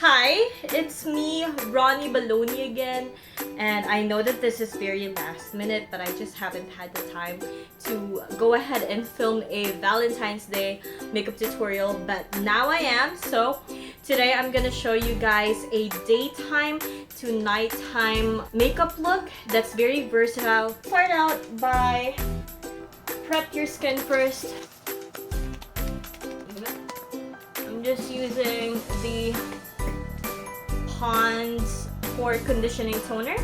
Hi, it's me, Ronnie Baloney again, and I know that this is very last minute, but I just haven't had the time to go ahead and film a Valentine's Day makeup tutorial, but now I am. So today I'm gonna show you guys a daytime to nighttime makeup look that's very versatile. Start out by prep your skin first. I'm just using the Pond's Pore Conditioning Toner,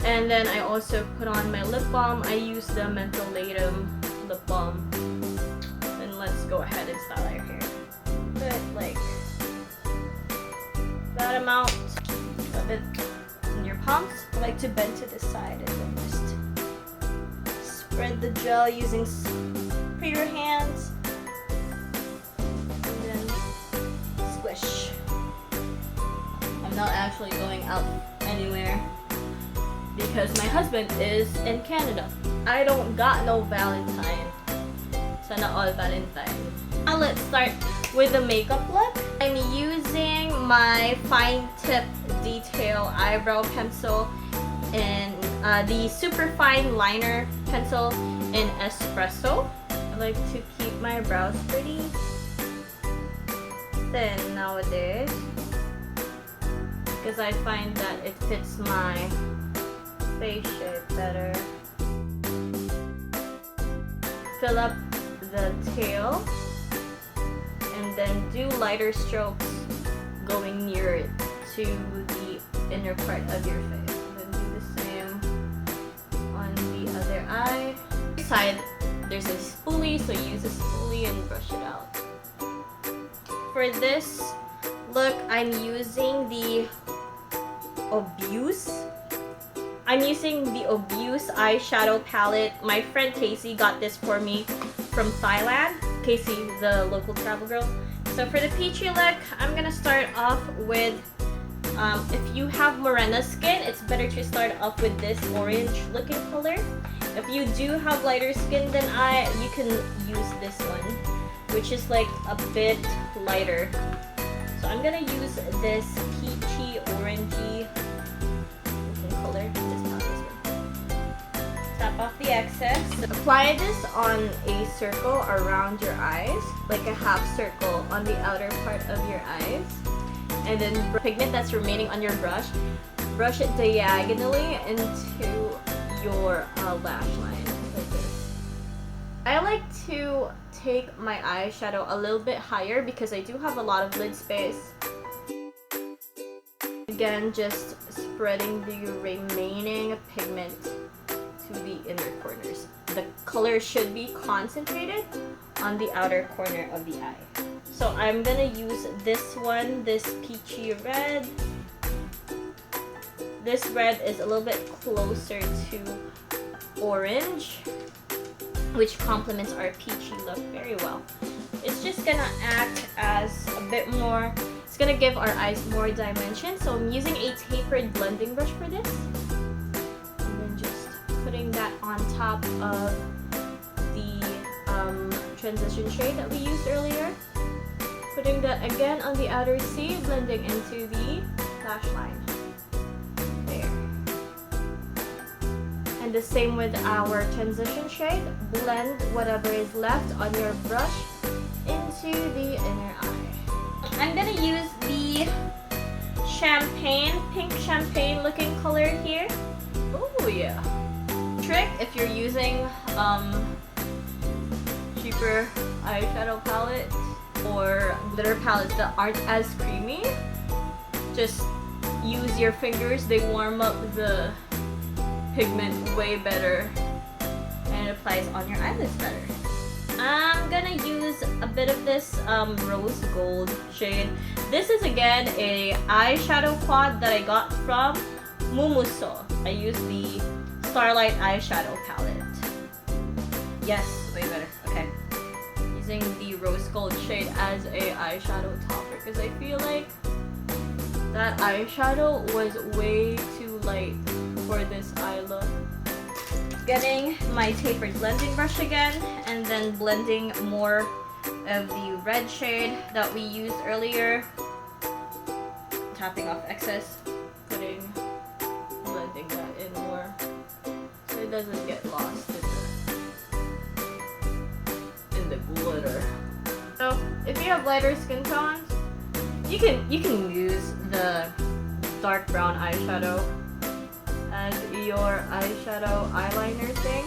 and then I also put on my lip balm. I use the Mentholatum lip balm, and let's go ahead and style our hair. Put like that amount of it in your palms. I like to bend to the side and then just spread the gel using for your hands, and then squish. I'm not actually going out anywhere because my husband is in Canada. I don't got no Valentine. Sana all Valentine. Now let's start with the makeup look. I'm using my fine tip detail eyebrow pencil and the super fine liner pencil in espresso. I like to keep my brows pretty thin nowadays, because I find that it fits my face shape better. Fill up the tail and then do lighter strokes going near it to the inner part of your face. Then do the same on the other eye. Side, there's a spoolie, so use a spoolie and brush it out. For this look, I'm using the I'm using the Obuse eyeshadow palette. My friend Casey got this for me from Thailand. Casey, the local travel girl. So for the peachy look, I'm gonna start off with, if you have morena skin, it's better to start off with this orange looking color. If you do have lighter skin than I, you can use this one, which is like a bit lighter. So I'm gonna use this peachy orangey looking color. Just not this one. Tap off the excess. Apply this on a circle around your eyes, like a half circle on the outer part of your eyes. And then the pigment that's remaining on your brush, brush it diagonally into your lash line, like this. I like to take my eyeshadow a little bit higher because I do have a lot of lid space. Again, just spreading the remaining pigment to the inner corners. The color should be concentrated on the outer corner of the eye. So I'm gonna use this one, this peachy red. This red is a little bit closer to orange, which complements our peachy look very well. It's just gonna act as a bit more, it's gonna give our eyes more dimension. So I'm using a tapered blending brush for this. And then just putting that on top of the transition shade that we used earlier. Putting that again on the outer C, blending into the lash line. There. And the same with our transition shade. Blend whatever is left on your brush into the inner eye. I'm gonna use the pink champagne looking color here. Oh yeah. Trick, if you're using cheaper eyeshadow palette or glitter palettes that aren't as creamy, just use your fingers. They warm up the pigment way better and it applies on your eyelids better. I'm gonna use a bit of this rose gold shade. This is again a eyeshadow quad that I got from Mumuso. I use the Starlight eyeshadow palette. Yes, way better. Okay. Using the rose gold shade as a eyeshadow topper because I feel like that eyeshadow was way too light for this eye look. Getting my tapered blending brush again and then blending more of the red shade that we used earlier tapping off excess, blending that in more so it doesn't get lost in the glitter. So if you have lighter skin tones, you can use the dark brown eyeshadow as your eyeshadow eyeliner thing.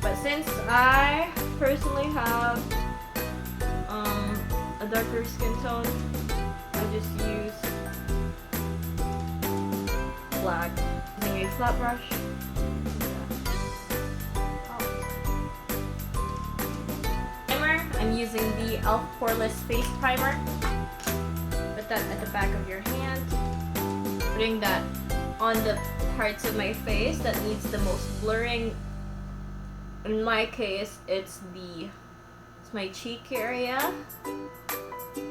But since I personally have a darker skin tone, I just use black using a flat brush. Primer, I'm using the e.l.f. Poreless Face Primer. Put that at the back of your hand. Putting that on the parts of my face that needs the most blurring. In my case, it's my cheek area.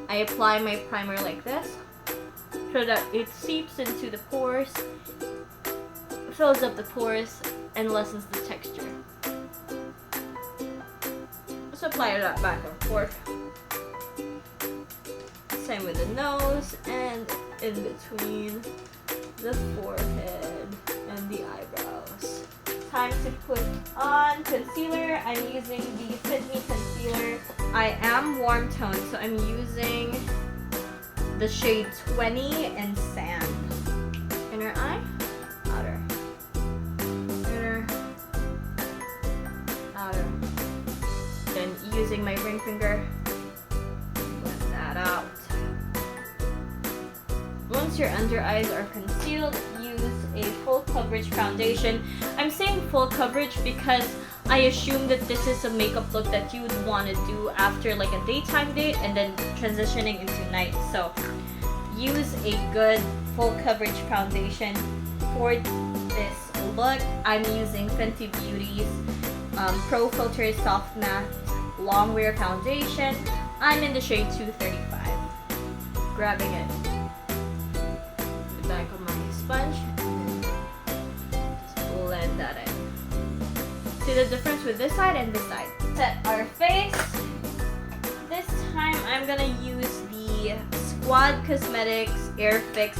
I apply my primer like this so that it seeps into the pores, fills up the pores, and lessens the texture. Just apply that back and forth. Same with the nose and in between the forehead and the eyebrows. Time to put on concealer. I'm using the Fit Me concealer. I am warm toned, so I'm using the shade 20 and Sand. Inner eye, outer, inner, outer. Then using my ring finger, blend that out. Once your under eyes are concealed, use a full coverage foundation. I'm saying full coverage because I assume that this is a makeup look that you would want to do after like a daytime date and then transitioning into night. So use a good full coverage foundation for this look. I'm using Fenty Beauty's Pro Filter Soft Matte Long Wear Foundation. I'm in the shade 235. Grabbing it the back of my sponge and just blend that in. See the difference with this side and this side. Set our face. This time I'm gonna use the Squad Cosmetics Air Fix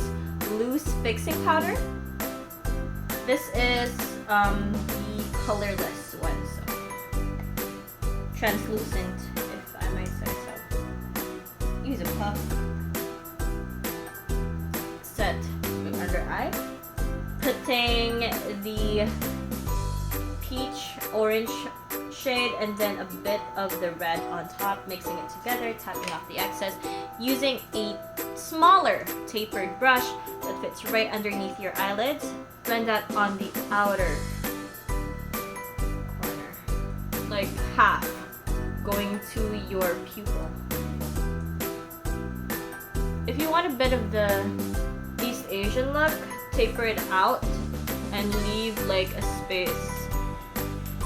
Loose Fixing Powder. This is the colorless one, so translucent, if I might say so. Use a puff. Set the under eye. Putting the peach orange shade and then a bit of the red on top, mixing it together, tapping off the excess, using a smaller tapered brush that fits right underneath your eyelids. Blend that on the outer corner, like half, going to your pupil. If you want a bit of the East Asian look, taper it out and leave like a space.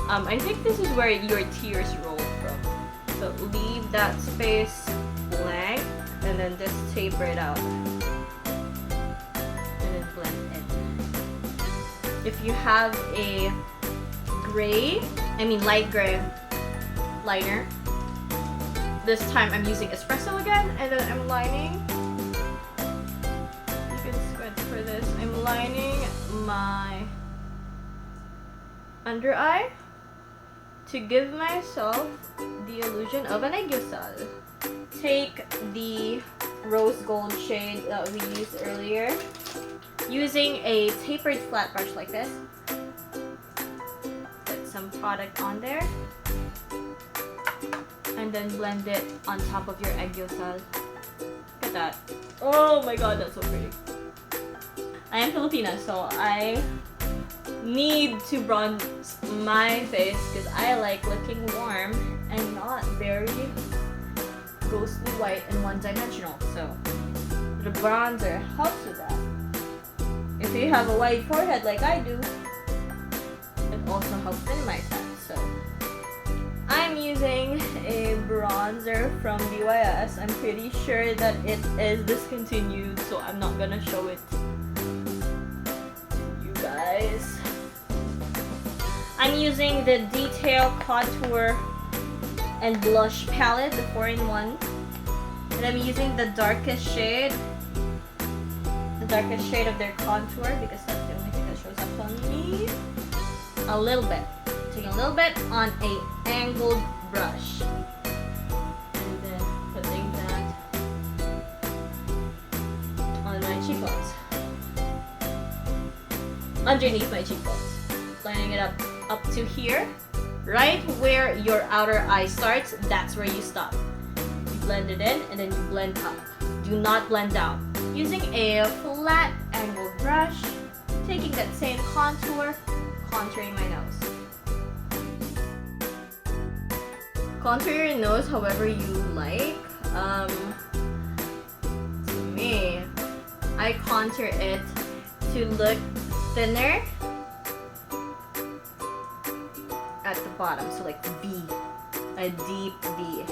I think this is where your tears roll from. So leave that space blank and then just taper it out. And then blend in. If you have a light gray liner, this time I'm using espresso again and then I'm lining. You can squint for this. I'm lining my under eye to give myself the illusion of an aegyosal. Take the rose gold shade that we used earlier, using a tapered flat brush like this. Put some product on there, and then blend it on top of your aegyosal. Look at that. Oh my god, that's so pretty. I am Filipina, so I need to bronze my face because I like looking warm and not very ghostly white and one-dimensional. So the bronzer helps with that. If you have a wide forehead like I do, it also helps minimize that. So I'm using a bronzer from BYS. I'm pretty sure that it is discontinued, so I'm not gonna show it to you guys. I'm using the Detail Contour and Blush palette, the 4-in-1. And I'm using the darkest shade the darkest shade of their contour because that's the only thing that shows up on me. A little bit. Taking a little bit on a angled brush. And then putting that on my cheekbones. Underneath my cheekbones. Lining it up to here. Right where your outer eye starts, that's where you stop. You blend it in and then you blend up. Do not blend down. Using a flat angled brush, taking that same contour, contouring my nose. Contour your nose however you like. To me, I contour it to look thinner at the bottom, so like V, a deep V,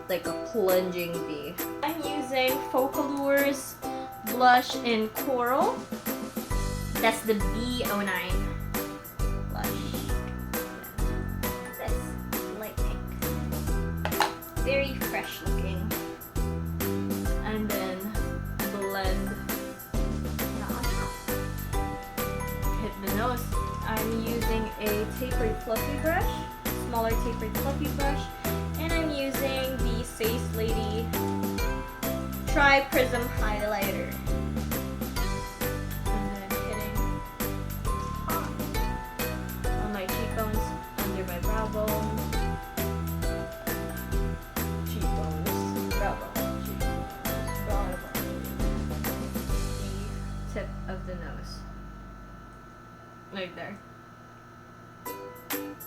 like a plunging V. I'm using Focalures blush in Coral. That's the B09 blush. This light pink, very fresh looking, and then blend that on top. Hit the nose. I'm using a tapered fluffy brush, smaller tapered fluffy brush, and I'm using the Face Lady Tri Prism highlighter. And then hitting top on my cheekbones, under my brow bone, cheekbones, brow bone, cheekbones, brow bone, the tip of the nose. Right there.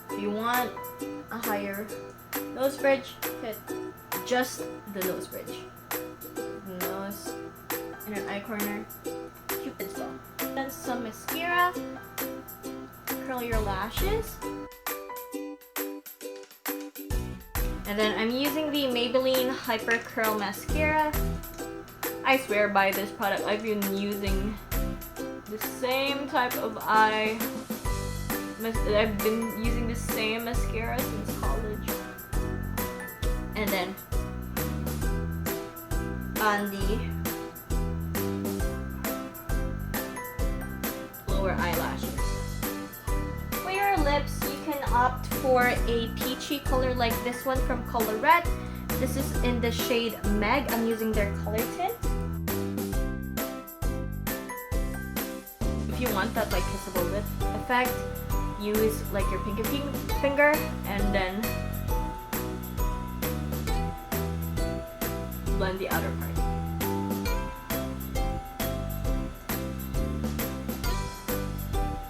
If you want a higher nose bridge, hit just the nose bridge. Nose, inner eye corner, Cupid's bow. Then some mascara. Curl your lashes. And then I'm using the Maybelline Hyper Curl Mascara. I swear by this product. I've been using the same type of eye. I've been using the same mascara since college. And then on the lower eyelashes. For your lips, you can opt for a peachy color like this one from Colorette. This is in the shade Meg. I'm using their color tint. If you want that like kissable lip effect, use like your pinky finger and then blend the outer part.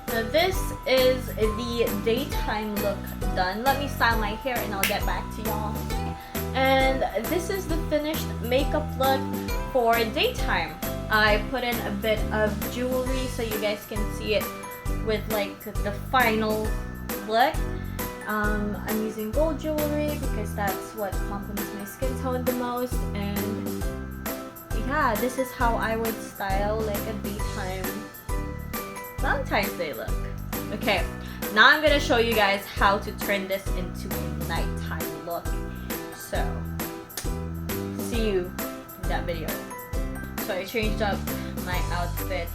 So this is the daytime look done. Let me style my hair and I'll get back to y'all. And this is the finished makeup look for daytime. I put in a bit of jewelry so you guys can see it with like the final look. I'm using gold jewelry because that's what complements my skin tone the most, and yeah, this is how I would style like a daytime Valentine's Day look. Okay, now I'm gonna show you guys how to turn this into a nighttime look. So, see you in that video. So I changed up my outfit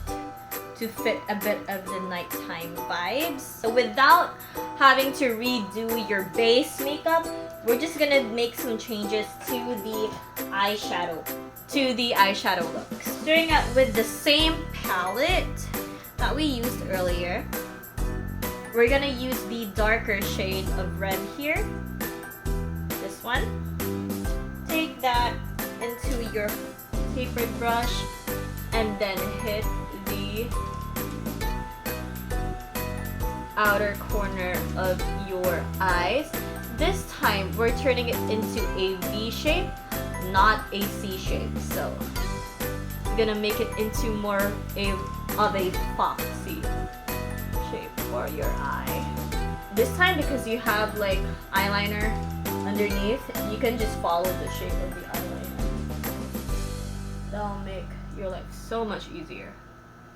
to fit a bit of the nighttime vibes. So without having to redo your base makeup, we're just gonna make some changes to the eyeshadow looks. Starting out with the same palette that we used earlier, we're gonna use the darker shade of red here. This one. Take that into your tapered brush and then hit the outer corner of your eyes. This time we're turning it into a V shape, not a C shape. So we're gonna make it into more of a foxy shape for your eye. This time, because you have like eyeliner underneath, you can just follow the shape of the eyeliner. That'll make your life so much easier.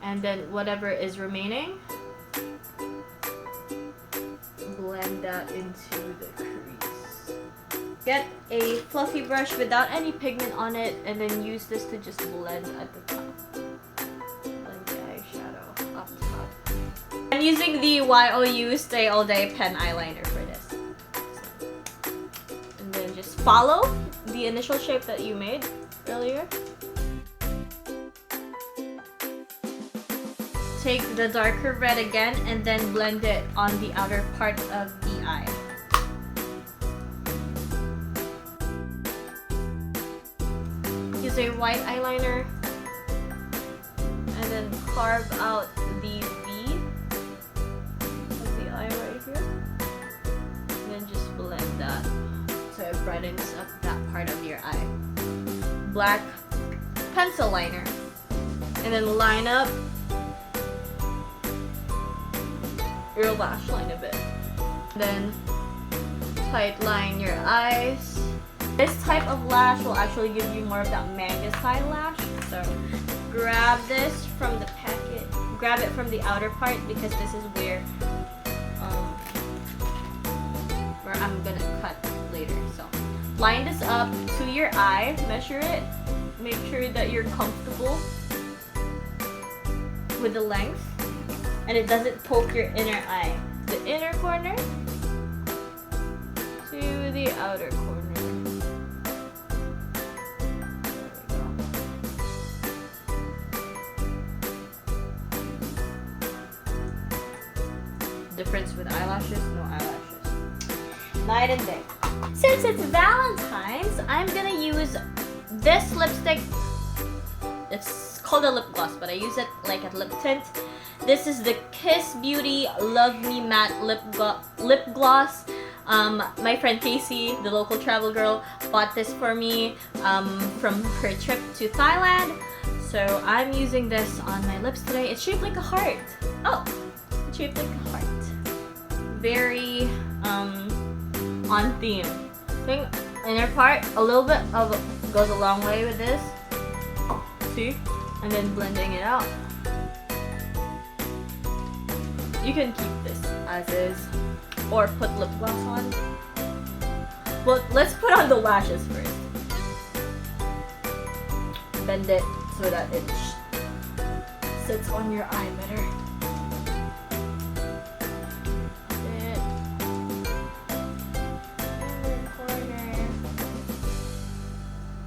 And then whatever is remaining, blend that into the crease. Get a fluffy brush without any pigment on it and then use this to just blend at the top. I'm using the YOU Stay All Day pen eyeliner for this. And then just follow the initial shape that you made earlier. Take the darker red again and then blend it on the outer part of the eye. Use a white eyeliner and then carve out the V of the eye right here. And then just blend that so it brightens up that part of your eye. Black pencil liner. And then line up your lash line a bit. Then tight line your eyes. This type of lash will actually give you more of that manga style lash. So grab this from the packet. Grab it from the outer part because this is where I'm gonna cut later. So line this up to your eye. Measure it. Make sure that you're comfortable with the length. And it doesn't poke your inner eye. The inner corner to the outer corner. There we go. Difference with eyelashes? No eyelashes. Night and day. Since it's Valentine's, I'm gonna use this lipstick. It's called a lip gloss, but I use it like a lip tint. This is the Kiss Beauty Love Me Matte lip gloss. My friend Casey, the local travel girl, bought this for me from her trip to Thailand. So I'm using this on my lips today. It's shaped like a heart. Oh, it's shaped like a heart. Very on theme. I think inner part, a little bit of goes a long way with this. See? And then blending it out. You can keep this as is or put lip gloss on. Well, let's put on the lashes first. Bend it so that it sits on your eye better. Inner corner.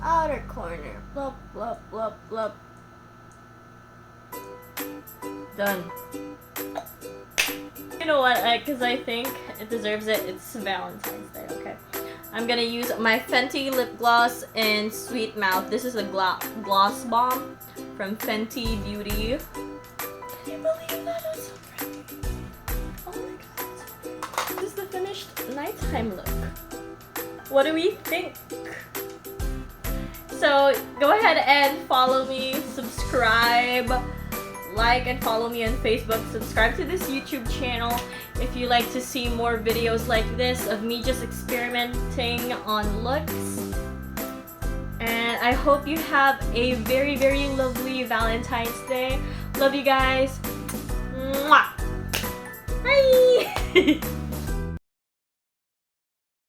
Outer corner. Blup, blup, blup, blup. Done. You know what, because I think it deserves it. It's Valentine's Day, okay? I'm gonna use my Fenty lip gloss in Sweet Mouth. This is a gloss bomb from Fenty Beauty. Can you believe that? It's so pretty. Oh my god. This is the finished nighttime look. What do we think? So go ahead and follow me, subscribe, like and follow me on Facebook, subscribe to this YouTube channel if you like to see more videos like this of me just experimenting on looks. And I hope you have a very, very lovely Valentine's Day. Love you guys. Mwah. Bye.